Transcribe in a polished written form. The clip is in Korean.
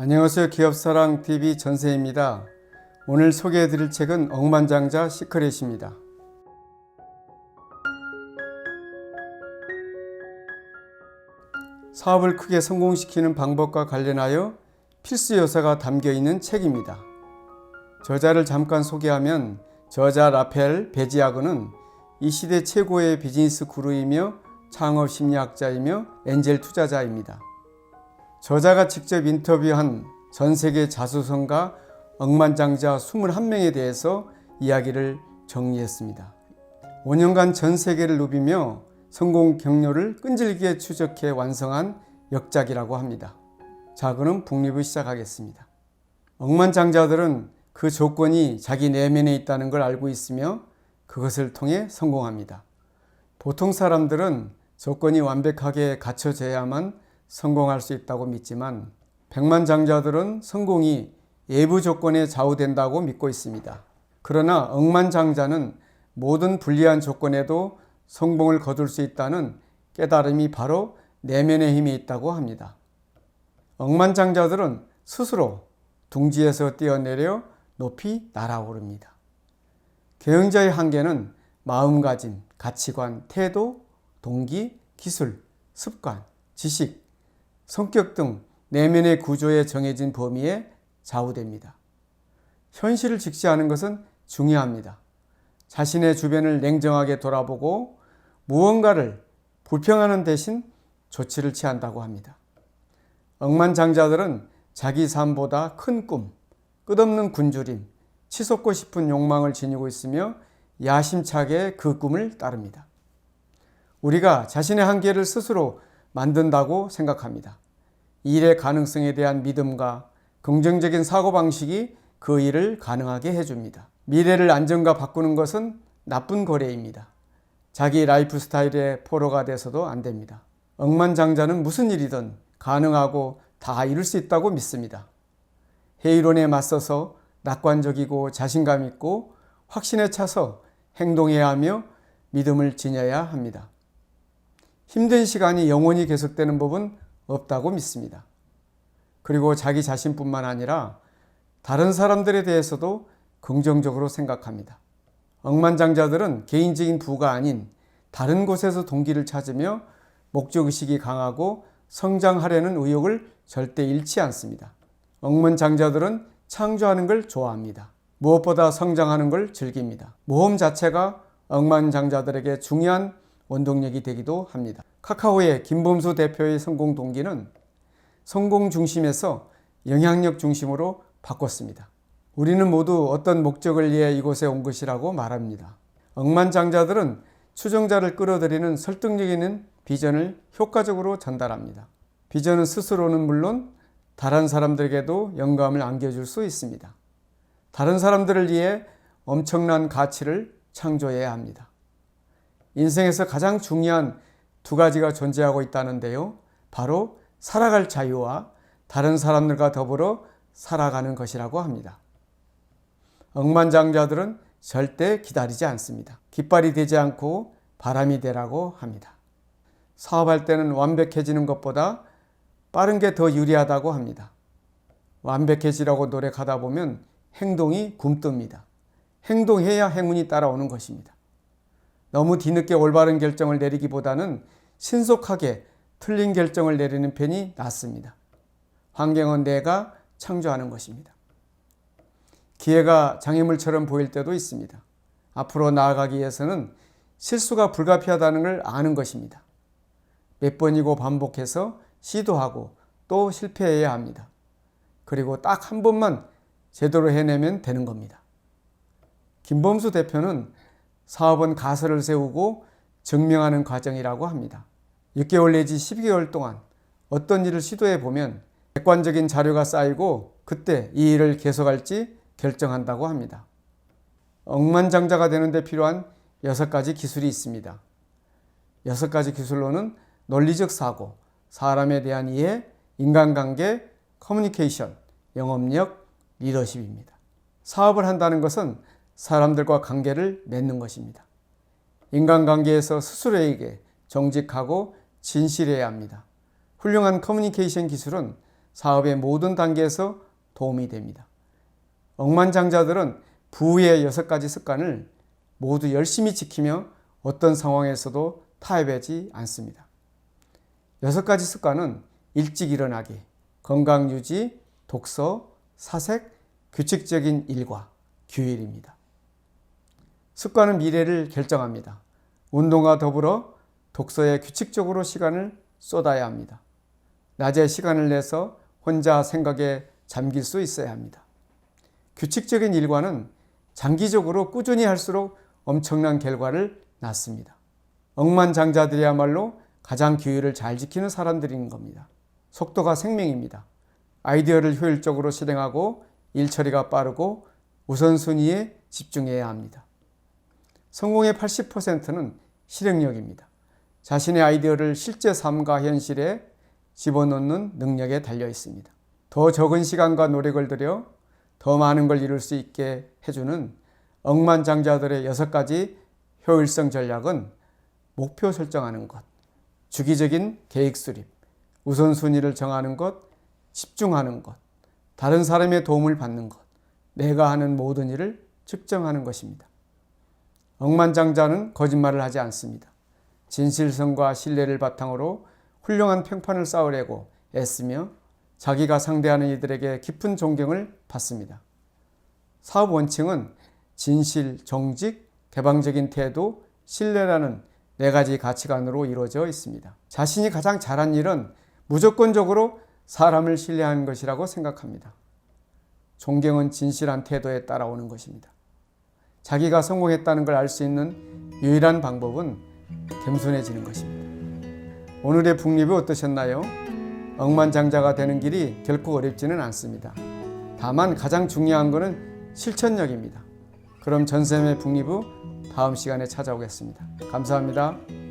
안녕하세요. 기업사랑TV 전세입니다. 오늘 소개해드릴 책은 억만장자 시크릿입니다. 사업을 크게 성공시키는 방법과 관련하여 필수 요소가 담겨있는 책입니다. 저자를 잠깐 소개하면 저자 라펠 베지아그는 이 시대 최고의 비즈니스 구루이며 창업 심리학자이며 엔젤 투자자입니다. 저자가 직접 인터뷰한 전세계 자수성가 억만장자 21명에 대해서 이야기를 정리했습니다. 5년간 전 세계를 누비며 성공 경로를 끈질기게 추적해 완성한 역작이라고 합니다. 자, 그럼 북립을 시작하겠습니다. 억만장자들은 그 조건이 자기 내면에 있다는 걸 알고 있으며 그것을 통해 성공합니다. 보통 사람들은 조건이 완벽하게 갖춰져야만 성공할 수 있다고 믿지만 백만장자들은 성공이 외부 조건에 좌우된다고 믿고 있습니다. 그러나 억만장자는 모든 불리한 조건에도 성공을 거둘 수 있다는 깨달음이 바로 내면의 힘이 있다고 합니다. 억만장자들은 스스로 둥지에서 뛰어내려 높이 날아오릅니다. 경영자의 한계는 마음가짐, 가치관, 태도, 동기, 기술, 습관, 지식, 성격 등 내면의 구조에 정해진 범위에 좌우됩니다. 현실을 직시하는 것은 중요합니다. 자신의 주변을 냉정하게 돌아보고 무언가를 불평하는 대신 조치를 취한다고 합니다. 억만장자들은 자기 삶보다 큰 꿈, 끝없는 굶주림, 치솟고 싶은 욕망을 지니고 있으며 야심차게 그 꿈을 따릅니다. 우리가 자신의 한계를 스스로 만든다고 생각합니다. 일의 가능성에 대한 믿음과 긍정적인 사고방식이 그 일을 가능하게 해줍니다. 미래를 안전과 바꾸는 것은 나쁜 거래입니다. 자기 라이프 스타일의 포로가 돼서도 안 됩니다. 억만장자는 무슨 일이든 가능하고 다 이룰 수 있다고 믿습니다. 회의론에 맞서서 낙관적이고 자신감 있고 확신에 차서 행동해야 하며 믿음을 지녀야 합니다. 힘든 시간이 영원히 계속되는 법은 없다고 믿습니다. 그리고 자기 자신뿐만 아니라 다른 사람들에 대해서도 긍정적으로 생각합니다. 억만장자들은 개인적인 부가 아닌 다른 곳에서 동기를 찾으며 목적의식이 강하고 성장하려는 의욕을 절대 잃지 않습니다. 억만장자들은 창조하는 걸 좋아합니다. 무엇보다 성장하는 걸 즐깁니다. 모험 자체가 억만장자들에게 중요한 원동력이 되기도 합니다. 카카오의 김범수 대표의 성공 동기는 성공 중심에서 영향력 중심으로 바꿨습니다. 우리는 모두 어떤 목적을 위해 이곳에 온 것이라고 말합니다. 억만장자들은 추종자를 끌어들이는 설득력 있는 비전을 효과적으로 전달합니다. 비전은 스스로는 물론 다른 사람들에게도 영감을 안겨줄 수 있습니다. 다른 사람들을 위해 엄청난 가치를 창조해야 합니다. 인생에서 가장 중요한 두 가지가 존재하고 있다는데요. 바로 살아갈 자유와 다른 사람들과 더불어 살아가는 것이라고 합니다. 억만장자들은 절대 기다리지 않습니다. 깃발이 되지 않고 바람이 되라고 합니다. 사업할 때는 완벽해지는 것보다 빠른 게 더 유리하다고 합니다. 완벽해지라고 노력하다 보면 행동이 굼뜹니다. 행동해야 행운이 따라오는 것입니다. 너무 뒤늦게 올바른 결정을 내리기보다는 신속하게 틀린 결정을 내리는 편이 낫습니다. 환경은 내가 창조하는 것입니다. 기회가 장애물처럼 보일 때도 있습니다. 앞으로 나아가기 위해서는 실수가 불가피하다는 걸 아는 것입니다. 몇 번이고 반복해서 시도하고 또 실패해야 합니다. 그리고 딱 한 번만 제대로 해내면 되는 겁니다. 김범수 대표는 사업은 가설을 세우고 증명하는 과정이라고 합니다. 6개월 내지 12개월 동안 어떤 일을 시도해 보면 객관적인 자료가 쌓이고 그때 이 일을 계속할지 결정한다고 합니다. 억만장자가 되는 데 필요한 6가지 기술이 있습니다. 6가지 기술로는 논리적 사고, 사람에 대한 이해, 인간관계, 커뮤니케이션, 영업력, 리더십입니다. 사업을 한다는 것은 사람들과 관계를 맺는 것입니다. 인간관계에서 스스로에게 정직하고 진실해야 합니다. 훌륭한 커뮤니케이션 기술은 사업의 모든 단계에서 도움이 됩니다. 억만장자들은 부의 6가지 습관을 모두 열심히 지키며 어떤 상황에서도 타협하지 않습니다. 6가지 습관은 일찍 일어나기, 건강 유지, 독서, 사색, 규칙적인 일과 규율입니다. 습관은 미래를 결정합니다. 운동과 더불어 독서에 규칙적으로 시간을 쏟아야 합니다. 낮에 시간을 내서 혼자 생각에 잠길 수 있어야 합니다. 규칙적인 일과는 장기적으로 꾸준히 할수록 엄청난 결과를 낳습니다. 억만장자들이야말로 가장 규율을 잘 지키는 사람들인 겁니다. 속도가 생명입니다. 아이디어를 효율적으로 실행하고 일 처리가 빠르고 우선순위에 집중해야 합니다. 성공의 80%는 실행력입니다. 자신의 아이디어를 실제 삶과 현실에 집어넣는 능력에 달려 있습니다. 더 적은 시간과 노력을 들여 더 많은 걸 이룰 수 있게 해주는 억만장자들의 6가지 효율성 전략은 목표 설정하는 것, 주기적인 계획 수립, 우선순위를 정하는 것, 집중하는 것, 다른 사람의 도움을 받는 것, 내가 하는 모든 일을 측정하는 것입니다. 억만장자는 거짓말을 하지 않습니다. 진실성과 신뢰를 바탕으로 훌륭한 평판을 쌓으려고 애쓰며 자기가 상대하는 이들에게 깊은 존경을 받습니다. 사업 원칙은 진실, 정직, 개방적인 태도, 신뢰라는 4가지 가치관으로 이루어져 있습니다. 자신이 가장 잘한 일은 무조건적으로 사람을 신뢰하는 것이라고 생각합니다. 존경은 진실한 태도에 따라오는 것입니다. 자기가 성공했다는 걸 알 수 있는 유일한 방법은 겸손해지는 것입니다. 오늘의 북리뷰 어떠셨나요? 억만장자가 되는 길이 결코 어렵지는 않습니다. 다만 가장 중요한 것은 실천력입니다. 그럼 전쌤의 북리뷰 다음 시간에 찾아오겠습니다. 감사합니다.